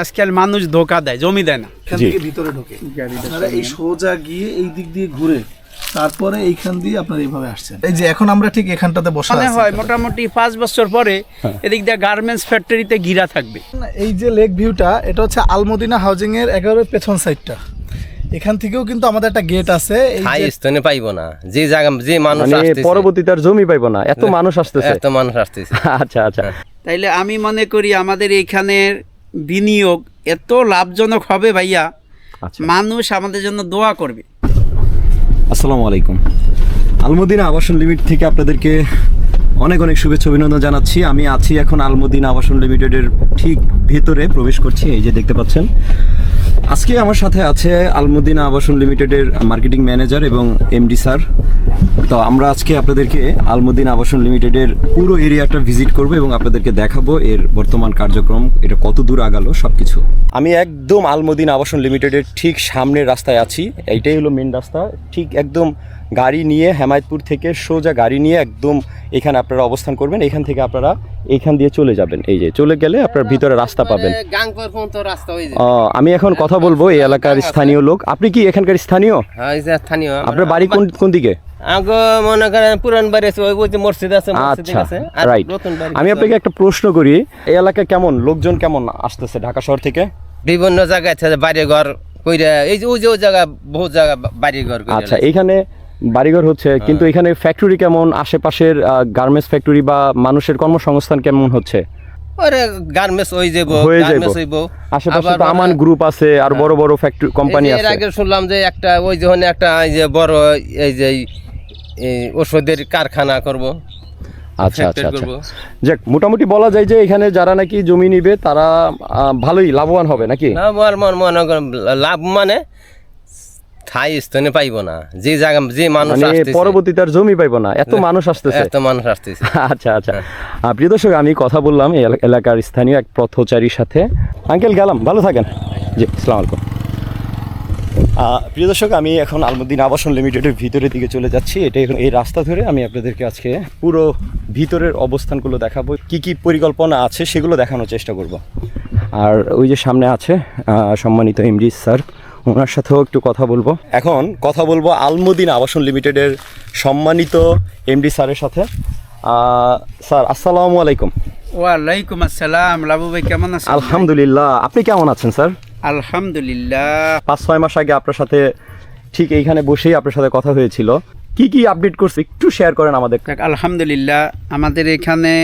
আজকাল মানুষ ধোকা দেয়, জমি দেয় না, এখান থেকে ভিতরে ঢোকে। আপনারা এই সোজা গিয়ে এই দিক দিয়ে ঘুরে তারপরে এইখান দিয়ে আপনারা এইভাবে আসছেন। এই যে এখন আমরা ঠিক এখানটাতে বসে মনে আছি। হয় মোটামুটি 5 বছর পরে এদিক দিয়ে গার্মেন্টস ফ্যাক্টরিতে ঘিরা থাকবে। এই যে লেক ভিউটা, এটা হচ্ছে আলমদিনা হাউজিং এর একেবারে পেছন সাইডটা। এখান থেকেও কিন্তু আমাদের একটা গেট আছে। হাই স্থানে পাইবো না, যে জায়গা যে মানুষ মানে আসতেছে পরবর্তীতে আর জমি পাইবো না, এত মানুষ আসতেছে। এত মানুষ আসতেছে। আচ্ছা আচ্ছা, তাইলে আমি মনে করি আমাদের এইখানের বিনিয়োগ এত লাভজনক হবে ভাইয়া, আচ্ছা। মানুষ আমাদের জন্য দোয়া করবে। আসসালামু আলাইকুম। আলমদিনা আবাসন লিমিটেড থেকে আপনাদেরকে অনেক অনেক শুভেচ্ছা অভিনন্দন জানাচ্ছি। আমি আছি এখন আলমদিনা আবাসন লিমিটেডের ঠিক ভেতরে প্রবেশ করছি, এই যে দেখতে পাচ্ছেন। আজকে আমার সাথে আছে আলমদিনা আবাসন লিমিটেডের মার্কেটিং ম্যানেজার এবং এমডি স্যার। তো আমরা আজকে আপনাদেরকে আলমদিনা আবাসন লিমিটেডের পুরো এরিয়াটা ভিজিট করব এবং আপনাদেরকে দেখাবো এর বর্তমান কার্যক্রম, এটা কত দূর আগালো সব কিছু। আমি একদম আলমদিনা আবাসন লিমিটেডের ঠিক সামনের রাস্তায় আছি। এইটাই হলো মেন রাস্তা। ঠিক একদম গাড়ি নিয়ে হেমায়তপুর থেকে সোজা গাড়ি নিয়ে একদম এখানে আপনারা অবস্থান করবেন। এখান থেকে আপনারা এখান দিয়ে চলে যাবেন। এই যে চলে গেলে আপনার ভিতরে রাস্তা পাবেন। গাংপুর পর্যন্ত রাস্তা হয়ে যায়। আমি এখন কথা বলবো এই এলাকার স্থানীয় লোক। আপনি কি এখানকার স্থানীয়? হ্যাঁ, এই যে স্থানীয়। আপনার বাড়ি কোন দিকে? আগে মনে করেন পুরান বাড়ি আছে, ওই যে মসজিদ আছে, মসজিদ আচ্ছা, আছে। আর রাইট। নতুন বাড়ি আমি আপনাকে একটা প্রশ্ন করি, এই এলাকায় কেমন লোকজন কেমন আসতেছে ঢাকা শহর থেকে? বিভিন্ন জায়গায় আছে, বাড়ি ঘর কইরা, এই যে ওই যে ওই জায়গা বহু জায়গা বাড়ি ঘর কইরা। আচ্ছা, এইখানে বাড়িঘর হচ্ছে, কিন্তু এখানে ফ্যাক্টরি কেমন, আশেপাশের গার্মেন্টস ফ্যাক্টরি বা মানুষের কর্মসংস্থান কেমন হচ্ছে? ওরে গার্মেন্টস হয়ে যাবো, হয়ে যাবো। গার্মেন্টস হইবো। আশেপাশে আবার তো আমান গ্রুপ আছে, আর বড় বড় ফ্যাক্টরি কোম্পানি এর আছে। আগে শুনলাম যে একটা ওই যে একটা এই যে বড় এই যে এই ওষুধের কারখানা করব। আচ্ছা আচ্ছা factory আচ্ছা, করবো। যাক, মোটামুটি বলা যায় যে এখানে যারা নাকি জমি নিবে তারা ভালোই লাভবান হবে নাকি? না, মনে করেন লাভ মানে ঠাই স্থানে পাইবো না, যে জায়গা যে মানুষ মানে আসতেছে। পরবর্তীতে আর জমি পাইবো না, এত মানুষ আসতেছে। এত মানুষ আসতেছে। আচ্ছা আচ্ছা, প্রিয় দর্শক, আমি কথা বললাম এই এলাকার স্থানীয় এক পথচারীর সাথে। আঙ্কেল গেলাম, ভালো থাকেন। জি, আসসালামু আলাইকুম। প্রিয় দর্শক, আমি এখন আলমদিনা আবাসন লিমিটেডের ভিতরের দিকে চলে যাচ্ছি। এটা এখন এই রাস্তা ধরে আমি আপনাদেরকে আজকে পুরো ভিতরের অবস্থানগুলো দেখাবো, কি কি পরিকল্পনা আছে সেগুলো দেখানোর চেষ্টা করব। আর ওই যে সামনে আছে সম্মানিত এমডি স্যার, ওনার সাথেও একটু কথা বলবো। এখন কথা বলবো আলমদিনা আবাসন লিমিটেডের সম্মানিত এমডি স্যারের সাথে। স্যার, আসসালামু আলাইকুম। ওয়ালাইকুম আসসালাম। লাবু ভাই কেমন আছেন? আলহামদুলিল্লাহ, আপনি কেমন আছেন স্যার? আলহামদুলিল্লাহ। 5-6 মাস আগে আপনার সাথে ঠিক এইখানে বসেই আপনার সাথে কথা হয়েছিল। কি কি আপডেট করছে একটু শেয়ার করেন আমাদের। আলহামদুলিল্লাহ, আমাদের এখানে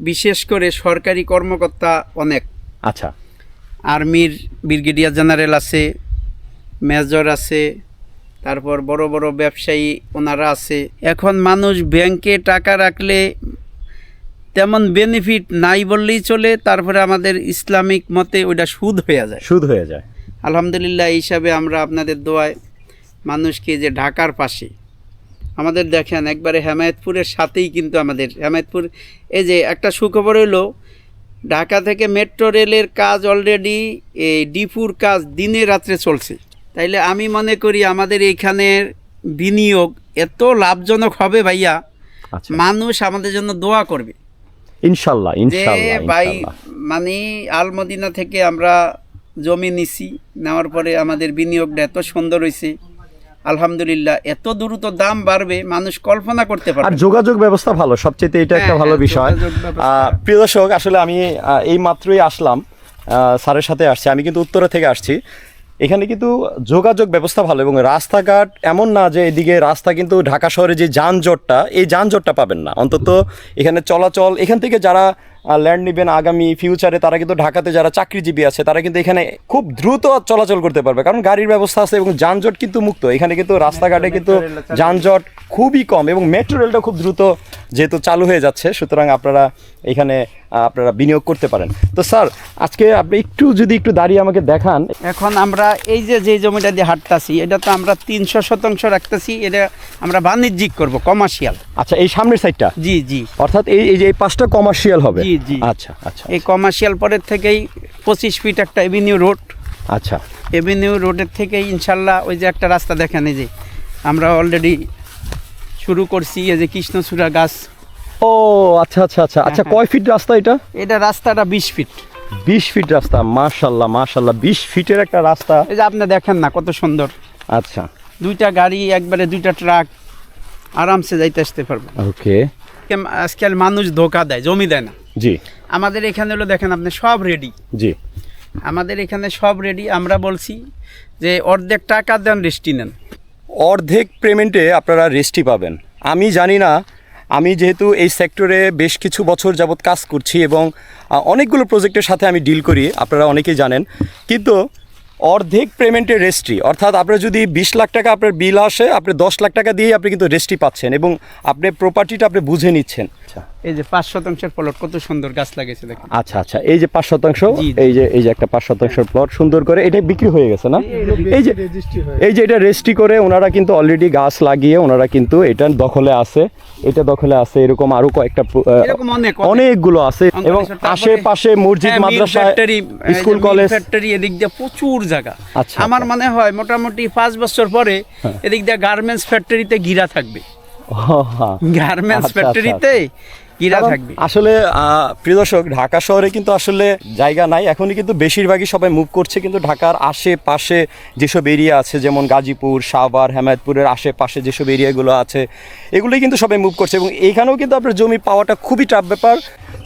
বিশেষ করে সরকারি কর্মকর্তা অনেক। আচ্ছা, আর্মির ব্রিগেডিয়ার জেনারেল আছে, মেজর আছে, তারপর বড় বড় ব্যবসায়ী ওনারা আছে। এখন মানুষ ব্যাংকে টাকা রাখলে তেমন বেনিফিট নাই বললেই চলে। তারপরে আমাদের ইসলামিক মতে ওইটা সুদ হয়ে যায়। আলহামদুলিল্লাহ, এই হিসাবে আমরা আপনাদের দোয়ায় মানুষকে, যে ঢাকার পাশে আমাদের দেখেন একবারে হেমায়তপুরের সাথেই, কিন্তু আমাদের হেমায়তপুর, এই যে একটা সুখবর হলো ঢাকা থেকে মেট্রো রেলের কাজ অলরেডি, এই ডিপুর কাজ দিনে রাত্রে চলছে। তাইলে আমি মনে করি আমাদের এইখানের বিনিয়োগ এত লাভজনক হবে ভাইয়া, আচ্ছা, মানুষ আমাদের জন্য দোয়া করবে ইনশাল্লাহ যে ইনশাল্লাহ ভাই, ইনশাল্লাহ। মানে আলমদিনা থেকে আমরা জমি নিছি, নেওয়ার পরে আমাদের বিনিয়োগটা এত সুন্দর হয়েছে। আলহামদুলিল্লাহ, এত দ্রুত দাম বাড়বে মানুষ কল্পনা করতে আর পারবে। যোগাযোগ ব্যবস্থা ভালো, সবচেয়ে এটা একটা ভালো বিষয়। যোগাযোগ ব্যবস্থা। প্রিয় দর্শক, আসলে আমি এই মাত্রই আসলাম, স্যারের সাথে আসছি। আমি কিন্তু উত্তরা থেকে আসছি। এখানে কিন্তু যোগাযোগ ব্যবস্থা ভালো এবং রাস্তাঘাট এমন না যে এদিকে রাস্তা, কিন্তু ঢাকা শহরে যে যানজটটা, এই যানজটটা পাবেন না। অন্তত এখানে চলাচল, এখান থেকে যারা ল্যান্ড নেবেন আগামী ফিউচারে, তারা কিন্তু ঢাকাতে যারা চাকরিজীবী আছে তারা কিন্তু এখানে খুব দ্রুত চলাচল করতে পারবে, কারণ গাড়ির ব্যবস্থা আছে এবং যানজট কিন্তু মুক্ত। এখানে কিন্তু রাস্তাঘাটে কিন্তু যানজট খুবই কম এবং মেট্রো রেলটা খুব দ্রুত যেহেতু চালু হয়ে যাচ্ছে, সুতরাং আপনারা এখানে আপনারা বিনিয়োগ করতে পারেন। তো স্যার, আজকে আপনি একটু দাঁড়িয়ে আমাকে দেখান। এখন আমরা এই যে জমিটা দিয়ে হাঁটতেছি, এটা তো আমরা 300% রাখতেছি, এটা আমরা বাণিজ্যিক করব, কমার্শিয়াল। আচ্ছা, এই সামনের সাইডটা? জি জি, অর্থাৎ এই যে এই পাশটা কমার্শিয়াল হবে? জি জি। আচ্ছা আচ্ছা, এই কমার্শিয়াল পরের থেকেই 25 ফিট একটা এভিনিউ রোড। আচ্ছা, এভিনিউ রোডের থেকেই ইনশাল্লাহ ওই যে একটা রাস্তা দেখেন, এই যে আমরা অলরেডি শুরু করছি, এই যে কৃষ্ণচূড়া গাছ ও আচ্ছা আচ্ছা আচ্ছা আচ্ছা, কয় ফিট রাস্তা এটা? এটা রাস্তাটা 20 ফিট। 20 ফিট রাস্তা, মাশাআল্লাহ মাশাআল্লাহ, 20 ফিটের একটা রাস্তা। এই যে আপনি দেখেন না কত সুন্দর, আচ্ছা দুইটা গাড়ি একবারে, দুইটা ট্রাক আরামসে যাইতে আসতে পারবে। ওকে, আজকাল মানুষ ধোকা দেয়, জমি দেয় না। জি আমাদের এখানে হলো দেখেন আপনি সব রেডি, জি, আমাদের এখানে সব রেডি। আমরা বলছি যে অর্ধেক টাকা দেন, রেস্টি নেন। অর্ধেক পেমেন্টে আপনারা রেস্টই পাবেন। আমি জানি না, আমি যেহেতু এই সেক্টরে বেশ কিছু বছর যাবৎ কাজ করছি এবং অনেকগুলো প্রজেক্টের সাথে আমি ডিল করি, আপনারা অনেকেই জানেন, কিন্তু অর্ধেক পেমেন্টে রেস্ট্রি, অর্থাৎ আপনার যদি 20 লাখ টাকা আপনার বিল আসে, আপনি 10 লাখ টাকা দিয়েই আপনি কিন্তু রেস্ট্রি পাচ্ছেন এবং আপনি প্রপার্টিটা আপনি বুঝে নিচ্ছেন। এই যে 5 শতাংশের প্লট, কত সুন্দর গাছ লাগিয়েছে দেখেন। আচ্ছা আচ্ছা, এই যে 5 শতাংশ, জি, জি। এই যে একটা 5 শতাংশের প্লট সুন্দর করে এটা বিক্রি হয়ে গেছে না? এই যে এটা রেস্ট্রি করে ওনারা কিন্তু অলরেডি গাছ লাগিয়ে ওনারা কিন্তু এটা দখলে আছে, এটা দখলে আছে, এরকম আরো কয়েকটা এরকম অনেকগুলো আছে এবং আশেপাশে মসজিদ, মাদ্রাসা, স্কুল, কলেজ, ফ্যাক্টরি, এদিক দিয়ে প্রচুর জায়গা। আচ্ছা, আমার মনে হয় মোটামুটি 5 বছর পরে এদিক দিয়ে গার্মেন্টস ফ্যাক্টরিতে ঘিরা থাকবে, গার্মেন্টস আচ্ছা, ফ্যাক্টরিতে ঘিরা কারণ থাকবে। আসলে প্রিয় দর্শক, ঢাকা শহরে কিন্তু আসলে জায়গা নাই, এখনই কিন্তু বেশিরভাগই সবাই মুভ করছে কিন্তু ঢাকার আশেপাশে যেসব এরিয়া আছে, যেমন গাজীপুর, সাভার, হেমায়তপুরের আশেপাশে যেসব এরিয়াগুলো আছে, এগুলোই কিন্তু সবাই মুভ করছে এবং এইখানেও কিন্তু আপনার জমি পাওয়াটা খুবই টাফ ব্যাপার।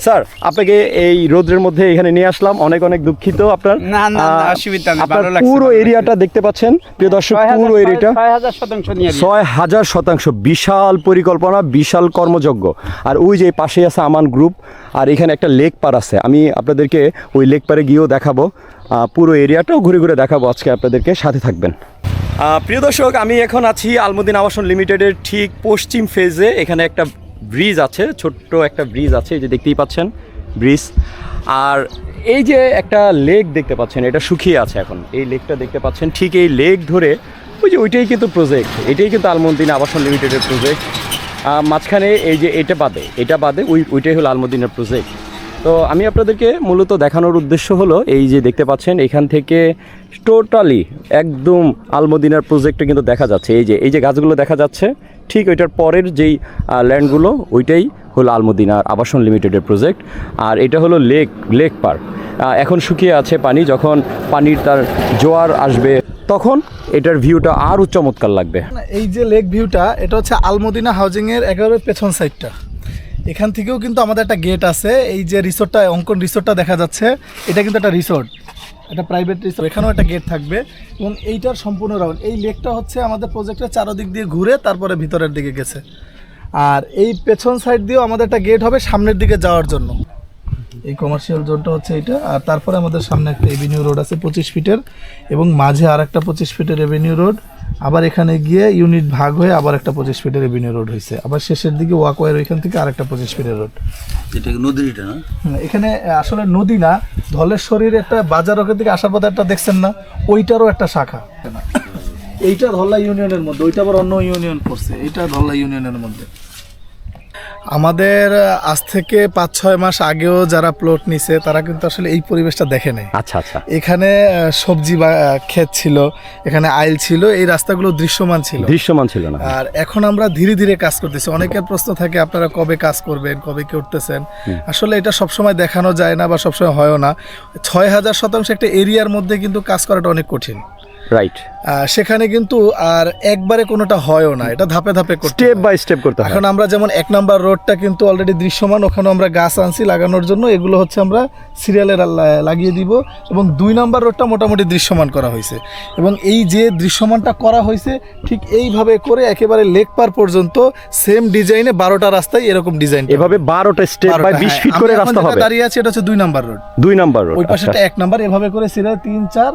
স্যার, আপনাকে এই রোদ্রের মধ্যে এখানে নিয়ে আসলাম, অনেক অনেক দুঃখিত। আপনার না না না, অসুবিধা নেই, আপনার ভালো লাগছে। পুরো এরিয়াটা দেখতে পাচ্ছেন প্রিয় দর্শক, পুরো এরিয়াটা 6000 শতাংশ নিয়ে 6000 শতাংশ, বিশাল পরিকল্পনা, বিশাল কর্মযজ্ঞ। আর ওই যে পাশে আছে আমান গ্রুপ, আর এখানে একটা লেক পার আছে, আমি আপনাদেরকে ওই লেক পারে গিয়েও দেখাবো, পুরো এরিয়াটাও ঘুরে ঘুরে দেখাবো আজকে আপনাদেরকে, সাথে থাকবেন। প্রিয় দর্শক, আমি এখন আছি আলমদিনা আবাসন লিমিটেডের ঠিক পশ্চিম ফেজে। এখানে একটা ব্রিজ আছে, ছোট্ট একটা ব্রিজ আছে, এই যে দেখতেই পাচ্ছেন ব্রিজ। আর এই যে একটা লেক দেখতে পাচ্ছেন, এটা শুকিয়ে আছে এখন, এই লেকটা দেখতে পাচ্ছেন, ঠিক এই লেক ধরে ওই যে ওইটাই কিন্তু প্রজেক্ট, এটাই কিন্তু আলমদিনা আবাসন লিমিটেডের প্রজেক্ট। মাঝখানে এই যে এটা বাদে ওইটাই হলো আলমদিনার প্রজেক্ট। তো আমি আপনাদেরকে মূলত দেখানোর উদ্দেশ্য হলো, এই যে দেখতে পাচ্ছেন এখান থেকে টোটালি একদম আলমদিনার প্রজেক্টটা কিন্তু দেখা যাচ্ছে। এই যে গাছগুলো দেখা যাচ্ছে, ঠিক ওইটার পরের যেই ল্যান্ডগুলো, ওইটাই হলো আলমদিনার আবাসন লিমিটেডের প্রজেক্ট। আর এটা হলো লেক পার, এখন শুকিয়ে আছে পানি, যখন পানির তার জোয়ার আসবে তখন এটার ভিউটা আরও চমৎকার লাগবে। এই যে লেক ভিউটা, এটা হচ্ছে আলমদিনা হাউজিং এর একেবারে পেছন সাইডটা। এখান থেকেও কিন্তু আমাদের একটা গেট আছে, এই যে রিসোর্টটা, অঙ্কন রিসোর্টটা দেখা যাচ্ছে, এটা কিন্তু একটা রিসোর্ট, এটা প্রাইভেট রিসোর্ট, এখানেও একটা গেট থাকবে এবং এইটার সম্পূর্ণ রাউন্ড। এই লেকটা হচ্ছে আমাদের প্রজেক্টের চারদিক দিয়ে ঘুরে তারপরে ভিতরের দিকে গেছে। আর এই পেছন সাইড দিয়েও আমাদের একটা গেট হবে সামনের দিকে যাওয়ার জন্য। এই কমার্শিয়াল জোনটা হচ্ছে এটা, আর তারপরে আমাদের সামনে একটা এভিনিউ রোড আছে 25 ফিটের, এবং মাঝে আর একটা 25 ফিটের এভিনিউ রোড, আবার এখানে গিয়ে ইউনিট ভাগ হয়ে আবার একটা 25 ফিটের এভিনিউ রোড হয়েছে, আবার শেষের দিকে ওয়াকওয়ের ওইখান থেকে আরেকটা 25 ফিটের রোড। এটা নদীটা না? এখানে আসলে নদী না, ধলেশ্বরীর একটা বাজার ওখান থেকে আসার পথে একটা দেখছেন না, ওইটারও একটা শাখা। এইটা ধল্লা ইউনিয়নের মধ্যে, ওইটা আবার অন্য ইউনিয়ন পড়ছে, এইটা ধল্লা ইউনিয়নের মধ্যে। আমাদের আজ থেকে 5-6 মাস আগেও যারা প্লট নিছে তারা কিন্তু আসলে এই পরিবেশটা দেখে নাই। আচ্ছা আচ্ছা, এখানে সবজি বা ক্ষেত ছিল, এখানে আইল ছিল, এই রাস্তাগুলো দৃশ্যমান ছিল না। আর এখন আমরা ধীরে ধীরে কাজ করতেছি। অনেকের প্রশ্ন থাকে আপনারা কবে কাজ করবেন, কবে করতেছেন। আসলে এটা সবসময় দেখানো যায় না বা সবসময় হয়ও না। 6000 শতাংশ একটা এরিয়ার মধ্যে কিন্তু কাজ করাটা অনেক কঠিন, রাইট। সেখানে কিন্তু আর একবারে কোনোটা হয়ও না, এটা ধাপে ধাপে স্টেপ বাই স্টেপ করতে হয়। এখন আমরা যেমন 1 নাম্বার রোডটা কিন্তু অলরেডি দৃশ্যমান, ওখানে আমরা গাছ আনছি লাগানোর জন্য, এগুলো হচ্ছে আমরা সিরিয়ালে লাগিয়ে দিব, এবং 2 নাম্বার রোডটা মোটামুটি দৃশ্যমান করা হয়েছে। এবং এই যে দৃশ্যমানটা করা হয়েছে ঠিক এইভাবে করে একেবারে লেক পার পর্যন্ত সেম ডিজাইনে 12টা রাস্তায় এরকম ডিজাইন, এভাবে 12টা স্টেপ বাই 20 ফিট করে রাস্তা হবে। দাঁড়িয়ে আছে এটা হচ্ছে 2 নাম্বার রোড, 2 নাম্বার রোড, ওই পাশেটা 1 নাম্বার, এভাবে করে সিরিয়াল 3-4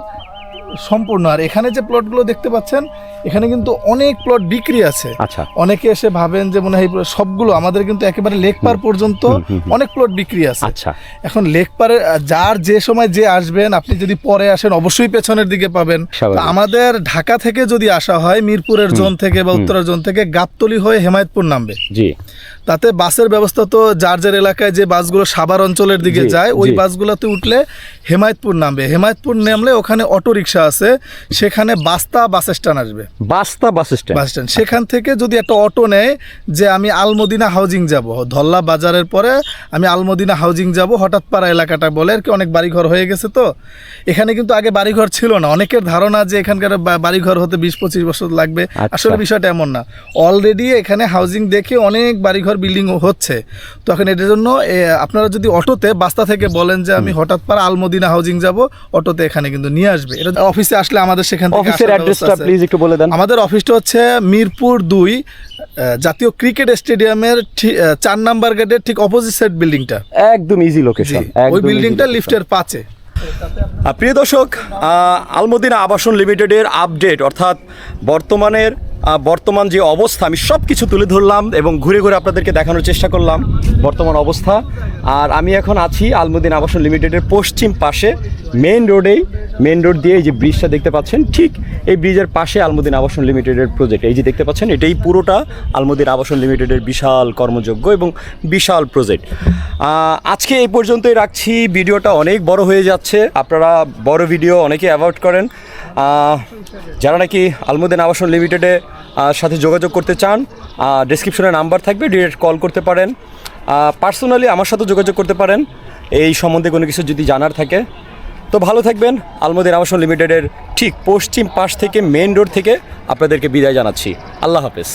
সম্পূর্ণ। আর এখানে যে প্লটগুলো দেখতে পাচ্ছেন, এখানে কিন্তু অনেক প্লট বিক্রি আছে। আচ্ছা, অনেকে এসে ভাবেন যে মনে হয় সবগুলো, আমাদের কিন্তু একেবারে লেক পার পর্যন্ত অনেক প্লট বিক্রি আছে। আচ্ছা, এখন লেক পারে যার যে সময় যে আসবেন, আপনি যদি পরে আসেন অবশ্যই পেছনের দিকে পাবেন। আমাদের ঢাকা থেকে যদি আসা হয় মিরপুরের জোন থেকে বা উত্তরা জোন থেকে, গাবতলী হয়ে হেমায়তপুর নামবে। জি। তাতে বাসের ব্যবস্থা তো যার যার এলাকায় যে বাসগুলো সাভার অঞ্চলের দিকে জি, যায় ওই জি। বাসগুলোতে উঠলে হেমায়তপুর নামবে, হেমায়তপুর নামলে ওখানে অটো রিক্সা আছে, সেখানে বাস্তা বাস স্ট্যান্ড আসবে, বাস্তা বাস স্ট্যান্ড। Bus stand. সেখান থেকে যদি একটা অটো নেয় যে আমি আলমদিনা হাউজিং যাব, ধল্লা বাজারের পরে আমি আলমদিনা হাউজিং যাব, হঠাৎ পাড়া এলাকাটা বলে আর কি, অনেক বাড়িঘর হয়ে গেছে। তো এখানে কিন্তু আগে বাড়িঘর ছিল না, অনেকের ধারণা যে এখানকার বাড়িঘর হতে 20-25 বছর লাগবে, আচ্ছা। আসলে বিষয়টা এমন না। অলরেডি এখানে হাউজিং দেখে অনেক বাড়িঘর বিল্ডিং হচ্ছে। তখন এটার জন্য আপনারা যদি অটোতে বাস্তা থেকে বলেন যে আমি হঠাৎ পাড়া আলমদিনা হাউজিং যাব, অটোতে এখানে কিন্তু নিয়ে আসবে। এটা অফিসে আসলে আমাদের সেখান থেকে অফিসের আসার ব্যবস্থা অ্যাড্রেসটা আছে। প্লিজ একটু বলে দেন। আমাদের অফিসটা হচ্ছে মিরপুর 2 জাতীয় ক্রিকেট স্টেডিয়ামের 4 নাম্বার গেটের ঠিক অপোজিট সাইড বিল্ডিংটা। একদম ইজি লোকেশন, ওই বিল্ডিংটা লিফটের 5-এ। প্রিয় দর্শক, আলমদিনা আবাসন লিমিটেডের আপডেট অর্থাৎ বর্তমান যে অবস্থা, আমি সব কিছু তুলে ধরলাম এবং ঘুরে ঘুরে আপনাদেরকে দেখানোর চেষ্টা করলাম বর্তমান অবস্থা। আর আমি এখন আছি আলমদিনা আবাসন লিমিটেডের পশ্চিম পাশে মেন রোড দিয়ে এই যে ব্রিজটা দেখতে পাচ্ছেন, ঠিক এই ব্রিজের পাশে আলমদিনা আবাসন লিমিটেডের প্রজেক্ট। এই যে দেখতে পাচ্ছেন, এটাই পুরোটা আলমদিনা আবাসন লিমিটেডের বিশাল কর্মযোগ্য এবং বিশাল প্রজেক্ট। আজকে এই পর্যন্তই রাখছি, ভিডিওটা অনেক বড় হয়ে যাচ্ছে, আপনারা বড় ভিডিও অনেকে অ্যাভয়েড করেন। যারা নাকি আলমদিনা আবাসন লিমিটেডে সাথে যোগাযোগ করতে চান, ডেসক্রিপশনে নাম্বার থাকবে, ডিরেক্ট কল করতে পারেন, পার্সোনালি আমার সাথে যোগাযোগ করতে পারেন এই সম্বন্ধে কোনো কিছু যদি জানার থাকে। তো ভালো থাকবেন। আলমদিনা আবাসন লিমিটেডের ঠিক পশ্চিম পাশ থেকে মেন রোড থেকে আপনাদেরকে বিদায় জানাচ্ছি। আল্লাহ হাফেজ।